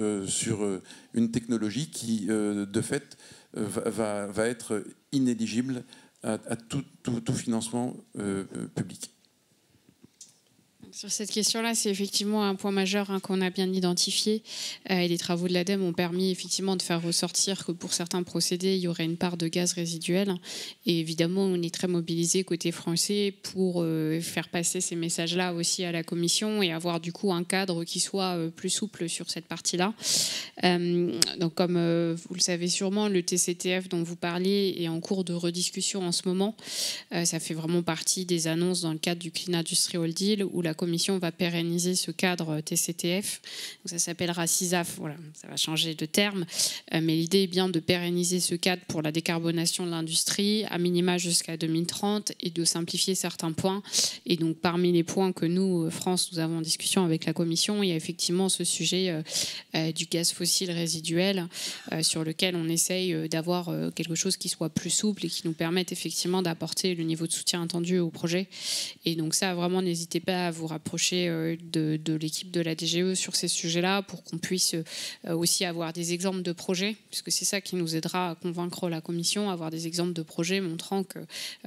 une technologie qui, de fait, va être inéligible à tout financement public. Sur cette question-là, c'est effectivement un point majeur qu'on a bien identifié. Et les travaux de l'ADEME ont permis effectivement de faire ressortir que pour certains procédés, il y aurait une part de gaz résiduel. Et évidemment, on est très mobilisé côté français pour faire passer ces messages-là aussi à la Commission et avoir du coup un cadre qui soit plus souple sur cette partie-là. Donc comme vous le savez sûrement, le TCTF dont vous parliez est en cours de rediscussion en ce moment. Ça fait vraiment partie des annonces dans le cadre du Clean Industrial Deal où la Commission va pérenniser ce cadre TCTF. Donc ça s'appellera CISAF, voilà, ça va changer de terme. Mais l'idée est bien de pérenniser ce cadre pour la décarbonation de l'industrie, à minima jusqu'à 2030, et de simplifier certains points. Et donc parmi les points que nous, France, nous avons en discussion avec la Commission, il y a effectivement ce sujet du gaz fossile résiduel sur lequel on essaye d'avoir quelque chose qui soit plus souple et qui nous permette effectivement d'apporter le niveau de soutien attendu au projet. Et donc ça, vraiment, n'hésitez pas à vous rapprocher de l'équipe de la DGE sur ces sujets-là pour qu'on puisse aussi avoir des exemples de projets, puisque c'est ça qui nous aidera à convaincre la Commission, avoir des exemples de projets montrant que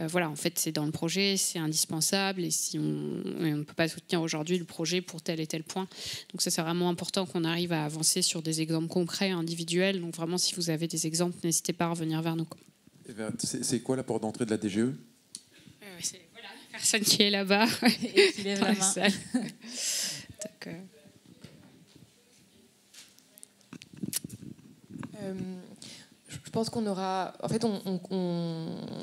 voilà, en fait, c'est dans le projet, c'est indispensable, et si on ne peut pas soutenir aujourd'hui le projet pour tel et tel point. Donc ça, c'est vraiment important qu'on arrive à avancer sur des exemples concrets, individuels. Donc vraiment, si vous avez des exemples, n'hésitez pas à revenir vers nous. C'est quoi la porte d'entrée de la DGE? C'est voilà, la personne qui est là-bas et qui lève la main. Donc, je pense qu'on aura... En fait,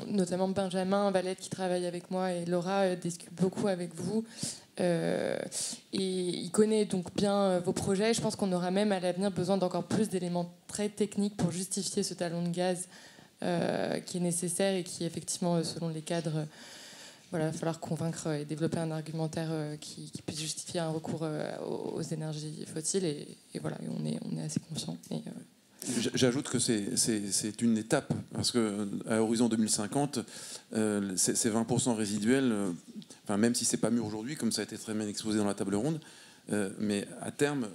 notamment Benjamin Valette qui travaille avec moi et Laura discute beaucoup avec vous. Et il connaît donc bien vos projets. Je pense qu'on aura même à l'avenir besoin d'encore plus d'éléments très techniques pour justifier ce talon de gaz qui est nécessaire et qui, effectivement, selon les cadres... Voilà, il va falloir convaincre et développer un argumentaire qui puisse justifier un recours aux énergies fossiles. Et voilà, on est assez confiant. J'ajoute que c'est une étape, parce qu'à horizon 2050, ces 20% résiduels, enfin, même si ce n'est pas mûr aujourd'hui, comme ça a été très bien exposé dans la table ronde, mais à terme,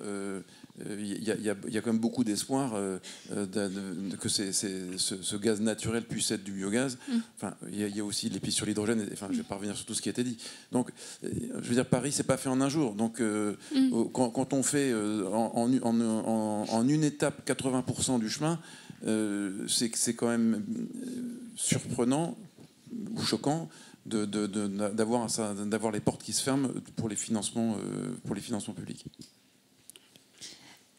il y a quand même beaucoup d'espoir que ce gaz naturel puisse être du biogaz. Enfin, il y a aussi les pistes sur l'hydrogène. Enfin, je ne vais pas revenir sur tout ce qui a été dit. Donc, je veux dire, Paris, c'est pas fait en un jour. Donc, quand on fait en une étape 80% du chemin, c'est quand même surprenant ou choquant d'avoir les portes qui se ferment pour les financements publics.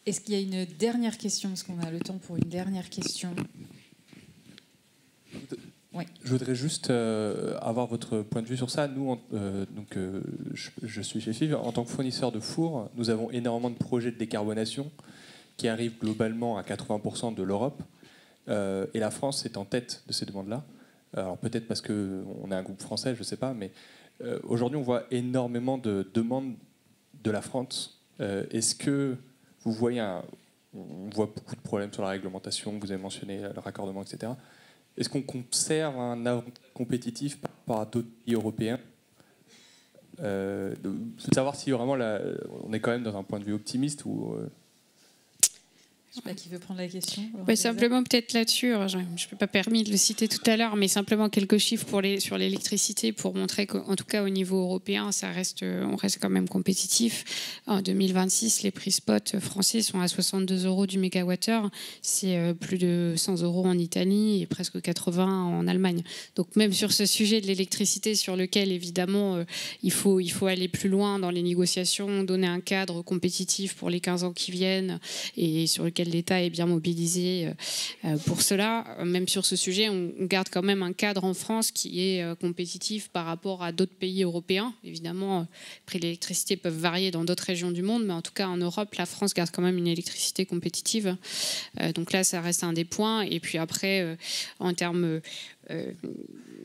Est-ce qu'il y a une dernière question? Parce qu'on a le temps pour une dernière question. Oui. Je voudrais juste avoir votre point de vue sur ça. Nous, je suis chez FIV. En tant que fournisseur de fours, nous avons énormément de projets de décarbonation qui arrivent globalement à 80% de l'Europe. Et la France est en tête de ces demandes-là. Alors peut-être parce qu'on est un groupe français, je ne sais pas. Mais aujourd'hui, on voit énormément de demandes de la France. Est-ce que vous voyez on voit beaucoup de problèmes sur la réglementation, vous avez mentionné le raccordement, etc. Est-ce qu'on conserve un avantage compétitif par rapport à d'autres pays européens? Je veux savoir si vraiment on est quand même dans un point de vue optimiste ou... Je ne sais pas qui veut prendre la question. Simplement peut-être là-dessus, je ne me suis pas permis de le citer tout à l'heure, mais simplement quelques chiffres sur l'électricité pour montrer qu'en tout cas au niveau européen, on reste quand même compétitif. En 2026, les prix spot français sont à 62 € du mégawattheure. C'est plus de 100 € en Italie et presque 80 en Allemagne. Donc même sur ce sujet de l'électricité sur lequel évidemment il faut aller plus loin dans les négociations, donner un cadre compétitif pour les 15 ans qui viennent et sur lequel l'État est bien mobilisé pour cela. Même sur ce sujet, on garde quand même un cadre en France qui est compétitif par rapport à d'autres pays européens. Évidemment, les prix de l'électricité peuvent varier dans d'autres régions du monde, mais en tout cas en Europe, la France garde quand même une électricité compétitive. Donc là, ça reste un des points. Et puis après, en termes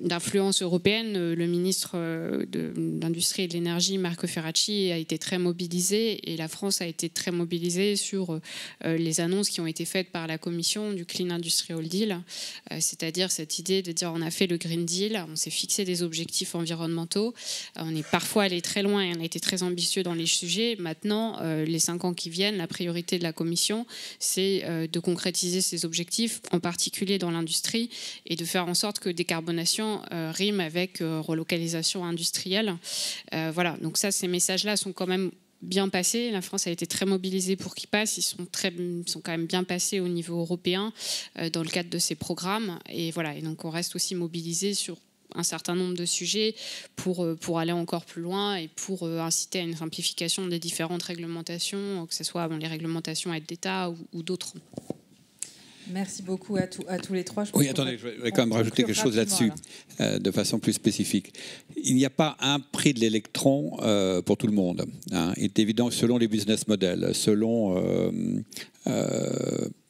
d'influence européenne, le ministre de l'Industrie et de l'Énergie, Marco Ferracci, a été très mobilisé et la France a été très mobilisée sur les annonces qui ont été faites par la Commission du Clean Industrial Deal, c'est-à-dire cette idée de dire on a fait le Green Deal, on s'est fixé des objectifs environnementaux, on est parfois allé très loin et on a été très ambitieux dans les sujets. Maintenant, les 5 ans qui viennent, la priorité de la Commission, c'est de concrétiser ces objectifs, en particulier dans l'industrie, et de faire en sorte que décarbonation rime avec relocalisation industrielle. Voilà, donc ça, ces messages-là sont quand même bien passés. La France a été très mobilisée pour qu'ils passent. Ils sont quand même bien passés au niveau européen dans le cadre de ces programmes. Et voilà, et donc on reste aussi mobilisé sur un certain nombre de sujets pour aller encore plus loin et pour inciter à une simplification des différentes réglementations, que ce soit les réglementations aides d'État ou d'autres. Merci beaucoup à tous les trois. Oui, attendez, je vais quand même rajouter quelque chose là-dessus, de façon plus spécifique. Il n'y a pas un prix de l'électron pour tout le monde. Hein. Il est évident que selon les business models, selon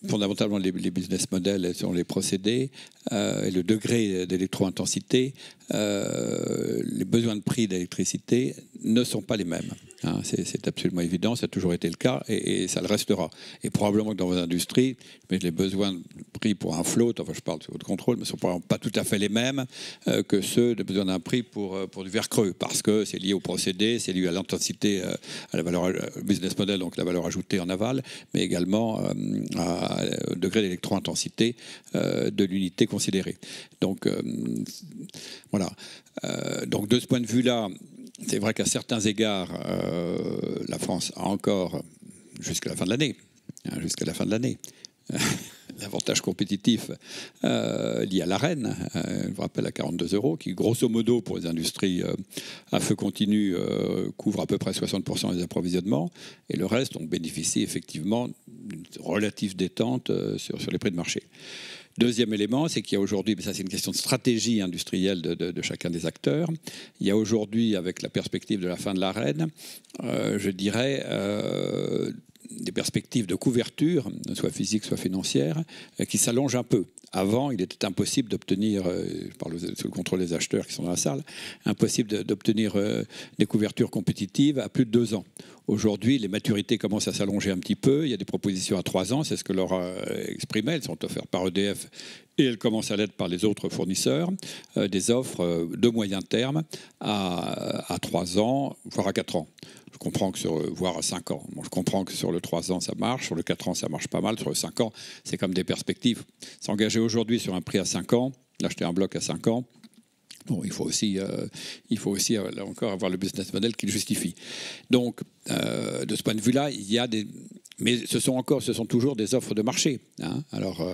fondamentalement les business models et selon les procédés et le degré d'électro-intensité, les besoins de prix d'électricité ne sont pas les mêmes. Hein, c'est absolument évident, ça a toujours été le cas et ça le restera. Et probablement que dans vos industries, mais les besoins de prix pour un float, enfin je parle de votre contrôle, ne sont pas tout à fait les mêmes que ceux de besoin d'un prix pour du verre creux, parce que c'est lié au procédé, c'est lié à l'intensité, à la valeur business model, donc la valeur ajoutée en aval, mais également au degré d'électro-intensité de l'unité considérée. Donc voilà. Donc de ce point de vue-là, c'est vrai qu'à certains égards, la France a encore, jusqu'à la fin de l'année, l'avantage compétitif lié à l'Arenh, je vous rappelle à 42 €, qui grosso modo pour les industries à feu continu couvre à peu près 60% des approvisionnements, et le reste, on bénéficie effectivement d'une relative détente sur les prix de marché. Deuxième élément, c'est qu'il y a aujourd'hui, mais ça c'est une question de stratégie industrielle de chacun des acteurs, il y a aujourd'hui, avec la perspective de la fin de l'ARENH, je dirais, des perspectives de couverture, soit physique, soit financière, qui s'allongent un peu. Avant, il était impossible d'obtenir, je parle sous le contrôle des acheteurs qui sont dans la salle, impossible d'obtenir des couvertures compétitives à plus de 2 ans. Aujourd'hui, les maturités commencent à s'allonger un petit peu. Il y a des propositions à 3 ans, c'est ce que Laura exprimait. Elles sont offertes par EDF et elles commencent à l'être par les autres fournisseurs. Des offres de moyen terme à 3 ans, voire à 4 ans. Je comprends que voire à 5 ans. Bon, je comprends que sur le 3 ans, ça marche. Sur le 4 ans, ça marche pas mal. Sur le 5 ans, c'est comme des perspectives. S'engager aujourd'hui sur un prix à 5 ans, d'acheter un bloc à 5 ans, bon, il faut aussi là encore avoir le business model qui le justifie. Donc, de ce point de vue-là, il y a des... Mais ce sont toujours des offres de marché. Hein. Alors,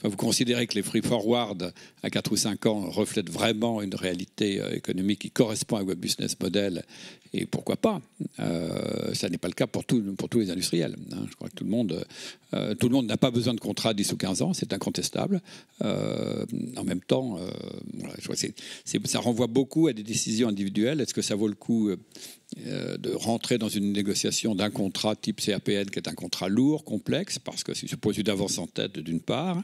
vous considérez que les free forward à 4 ou 5 ans reflètent vraiment une réalité économique qui correspond à votre business model, et pourquoi pas. Ça n'est pas le cas pour tous les industriels. Hein. Je crois que tout le monde n'a pas besoin de contrat à 10 ou 15 ans, c'est incontestable. En même temps, voilà, je crois que ça renvoie beaucoup à des décisions individuelles. Est-ce que ça vaut le coup de rentrer dans une négociation d'un contrat type CAPN, qui est un contrat lourd, complexe, parce que ça suppose une avance en tête d'une part.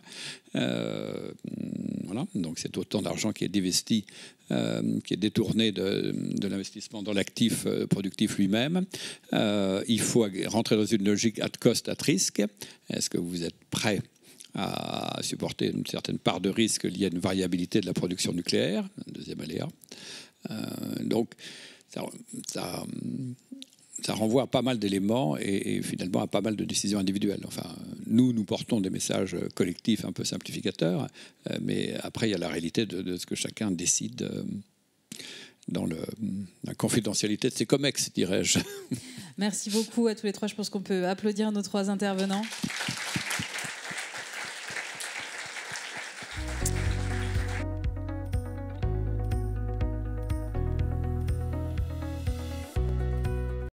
Voilà. Donc c'est autant d'argent qui est divesti, qui est détourné de l'investissement dans l'actif productif lui-même. Il faut rentrer dans une logique at cost, at risk. Est-ce que vous êtes prêt à supporter une certaine part de risque liée à une variabilité de la production nucléaire, un deuxième aléa. Donc ça renvoie à pas mal d'éléments et finalement à pas mal de décisions individuelles. Enfin, nous portons des messages collectifs un peu simplificateurs, mais après il y a la réalité de ce que chacun décide dans la confidentialité de ses comex, dirais-je. Merci beaucoup à tous les trois. Je pense qu'on peut applaudir nos 3 intervenants.